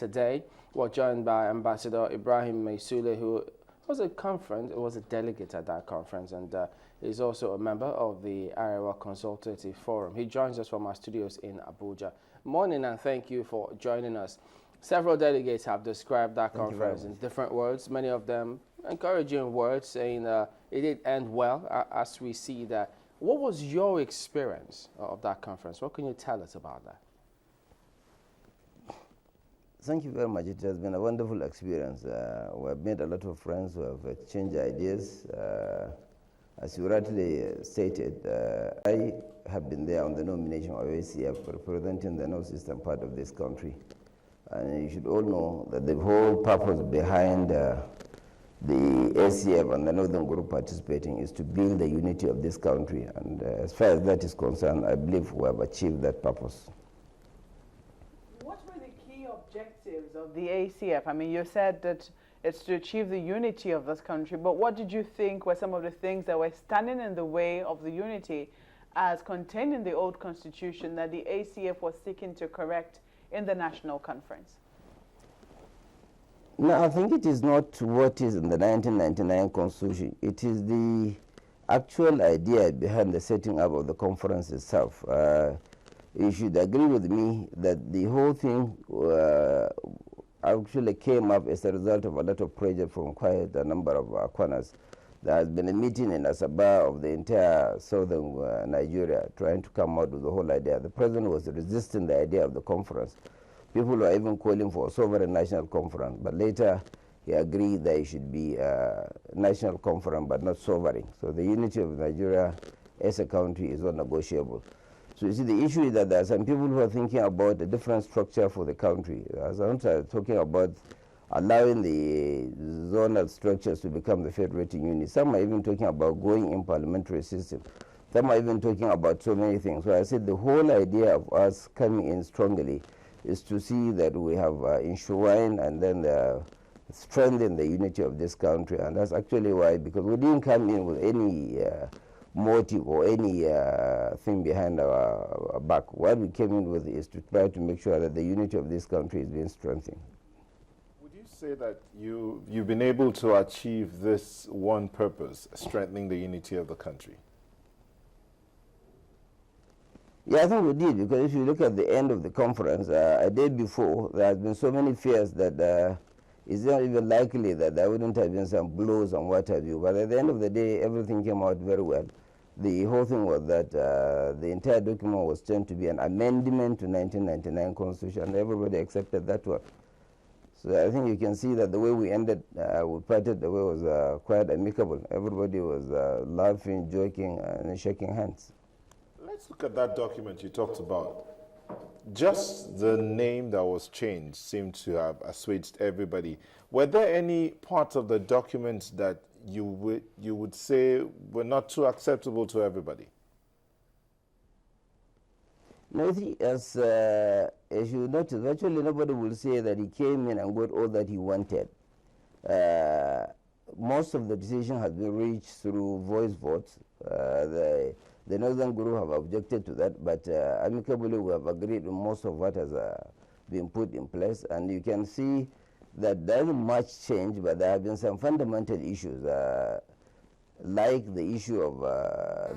today. We're joined by Ambassador Ibrahim Mai-Sule, who was a delegate at that conference, and is also a member of the Arewa Consultative Forum. He joins us from our studios in Abuja. Morning, and thank you for joining us. Several delegates have described that conference in different words, many of them encouraging words, saying it did end well, as we see that. What was your experience of that conference? What can you tell us about that? Thank you very much. It has been a wonderful experience. We have made a lot of friends who have exchanged ideas. As you rightly stated, I have been there on the nomination of ACF representing the northeastern part of this country. And you should all know that the whole purpose behind the ACF and the Northern Group participating is to build the unity of this country. And as far as that is concerned, I believe we have achieved that purpose. What were the key objectives of the ACF? I mean, you said that it's to achieve the unity of this country, but what did you think were some of the things that were standing in the way of the unity as contained in the old constitution that the ACF was seeking to correct in the national conference? No, I think it is not what is in the 1999 constitution. It is the actual idea behind the setting up of the conference itself. You should agree with me that the whole thing actually came up as a result of a lot of pressure from quite a number of corners. There has been a meeting in Asaba of the entire southern Nigeria trying to come out with the whole idea. The president was resisting the idea of the conference. People were even calling for a sovereign national conference, but later he agreed that it should be a national conference but not sovereign. So the unity of Nigeria as a country is not negotiable. So you see, the issue is that there are some people who are thinking about a different structure for the country. Some are talking about allowing the zonal structures to become the federating unit. Some are even talking about going in parliamentary system. Some are even talking about so many things. So I said the whole idea of us coming in strongly is to see that we have enshrined and then strengthen the unity of this country. And that's actually why, because we didn't come in with any motive or any thing behind our back. What we came in with is to try to make sure that the unity of this country is being strengthened. Would you say that you've been able to achieve this one purpose, strengthening the unity of the country? Yeah, I think we did, because if you look at the end of the conference, a day before, there has been so many fears that it's not even likely that there wouldn't have been some blows and what have you. But at the end of the day, everything came out very well. The whole thing was that the entire document was turned to be an amendment to 1999 Constitution, and everybody accepted that one. So I think you can see that the way we ended, we parted the way was quite amicable. Everybody was laughing, joking, and shaking hands. Let's look at that document you talked about. Just the name that was changed seemed to have assuaged everybody. Were there any parts of the document that you would say were not too acceptable to everybody? No, as you notice, actually nobody will say that he came in and got all that he wanted. Most of the decision has been reached through voice votes. The Northern Group have objected to that, but amicably we have agreed on most of what has been put in place. And you can see that there isn't much change, but there have been some fundamental issues, like the issue of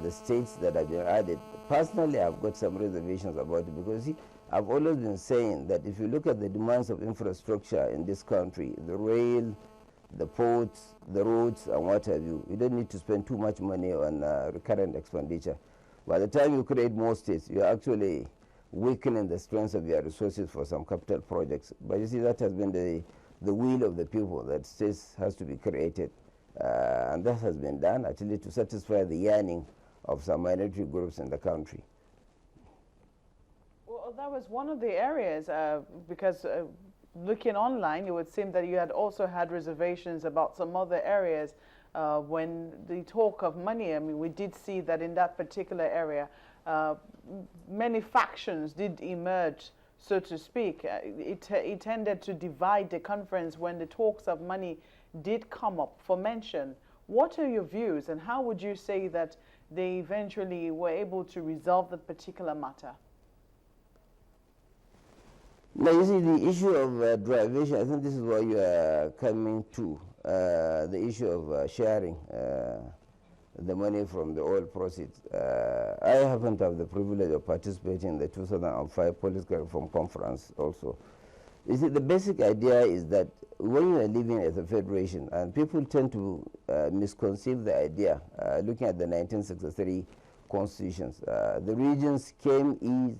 the states that have been added. Personally, I've got some reservations about it, because see, I've always been saying that if you look at the demands of infrastructure in this country, the rail, the ports, the roads, and what have you, you don't need to spend too much money on recurrent expenditure. By the time you create more states, you're actually weakening the strength of your resources for some capital projects. But you see, that has been the will of the people, that states has to be created. And that has been done, actually, to satisfy the yearning of some minority groups in the country. Well, that was one of the areas, because looking online, it would seem that you had also had reservations about some other areas when the talk of money. I mean, we did see that in that particular area, many factions did emerge, so to speak. It tended to divide the conference when the talks of money did come up for mention. What are your views, and how would you say that they eventually were able to resolve the particular matter? Now, you see, the issue of derivation, I think this is what you are coming to, the issue of sharing the money from the oil proceeds. I happen to have the privilege of participating in the 2005 Political Reform Conference also. You see, the basic idea is that when you are living as a federation, and people tend to misconceive the idea, looking at the 1963 constitutions, the regions came in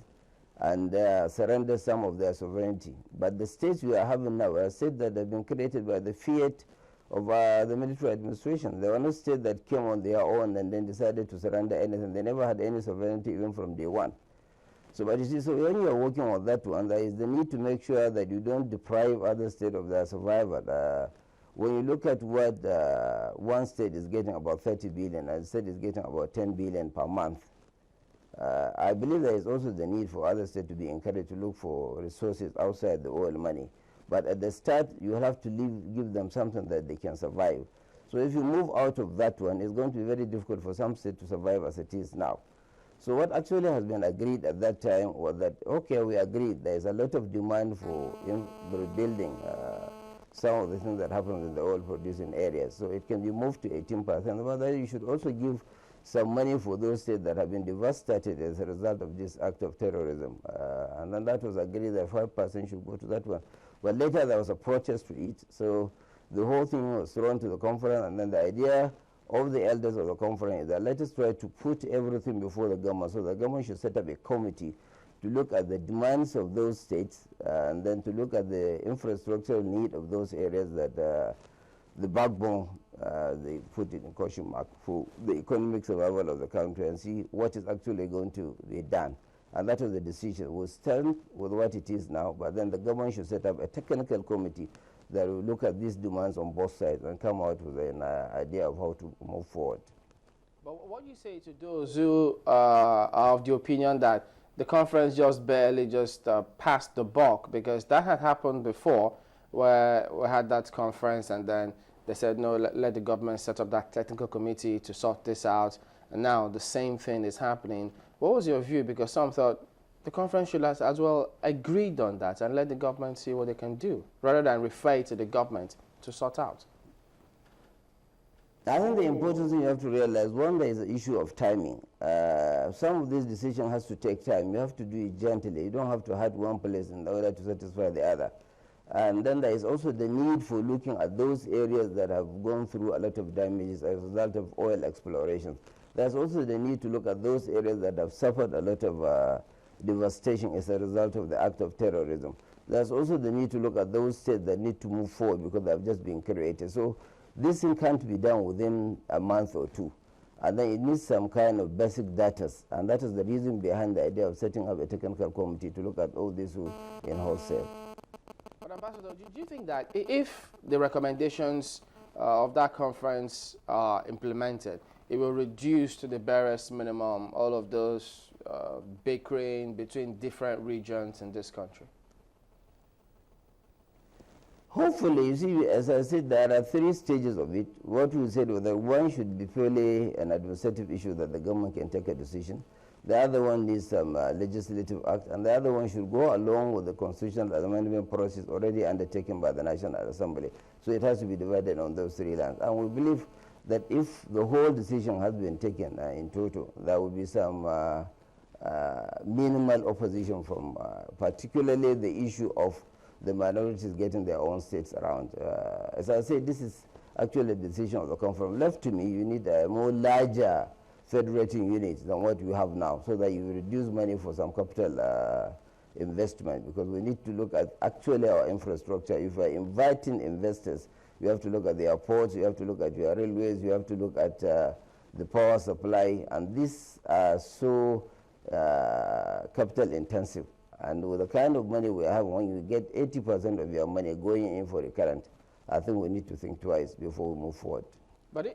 and surrendered some of their sovereignty. But the states we are having now are states that have been created by the fiat of the military administration. There were no states that came on their own and then decided to surrender anything. They never had any sovereignty even from day one. So, but you see, so when you are working on that one, there is the need to make sure that you don't deprive other states of their survival. When you look at what one state is getting, about 30 billion, and a state is getting about 10 billion per month, I believe there is also the need for other states to be encouraged to look for resources outside the oil money. But at the start, you have to give them something that they can survive. So if you move out of that one, it's going to be very difficult for some states to survive as it is now. So what actually has been agreed at that time was that, okay, we agreed there is a lot of demand for rebuilding some of the things that happen in the oil producing areas. So it can be moved to 18%, but then you should also give some money for those states that have been devastated as a result of this act of terrorism. And then that was agreed that 5% should go to that one. But later there was a protest to it, so the whole thing was thrown to the conference, and then the idea of the elders of the conference is that let us try to put everything before the government, so the government should set up a committee to look at the demands of those states and then to look at the infrastructural need of those areas that the backbone, they put it in question mark, for the economic survival of the country, and see what is actually going to be done. And that was the decision. We'll stand with what it is now, but then the government should set up a technical committee that will look at these demands on both sides and come out with an idea of how to move forward. But what do you say to those who are of the opinion that the conference just barely passed the buck, because that had happened before, where we had that conference and then they said, no, let the government set up that technical committee to sort this out, and now the same thing is happening. What was your view? Because some thought the conference should have as well agreed on that and let the government see what they can do, rather than refer to the government to sort out. I think the important thing you have to realize, one, there is the issue of timing. Some of this decision has to take time. You have to do it gently. You don't have to hurt one place in order to satisfy the other. And then there is also the need for looking at those areas that have gone through a lot of damages as a result of oil exploration. There's also the need to look at those areas that have suffered a lot of devastation as a result of the act of terrorism. There's also the need to look at those states that need to move forward because they have just been created. So this thing can't be done within a month or two. And then it needs some kind of basic data. And that is the reason behind the idea of setting up a technical committee to look at all this in wholesale. But Ambassador, do you think that if the recommendations of that conference are implemented, it will reduce to the barest minimum all of those bickering between different regions in this country? Hopefully, you see, as I said, there are three stages of it. What we said was that one should be purely an administrative issue that the government can take a decision. The other one needs some legislative act, and the other one should go along with the constitutional amendment process already undertaken by the National Assembly. So it has to be divided on those three lines. And we believe that if the whole decision has been taken in total, there will be some minimal opposition from particularly the issue of the minorities getting their own states around. As I said, this is actually a decision of the conference. Left to me, you need a more larger federating units than what you have now, so that you reduce money for some capital investment, because we need to look at actually our infrastructure. If we're inviting investors, you have to look at the airports, you have to look at your railways, you have to look at the power supply, and these are so capital intensive. And with the kind of money we have, when you get 80% of your money going in for recurrent, I think we need to think twice before we move forward. But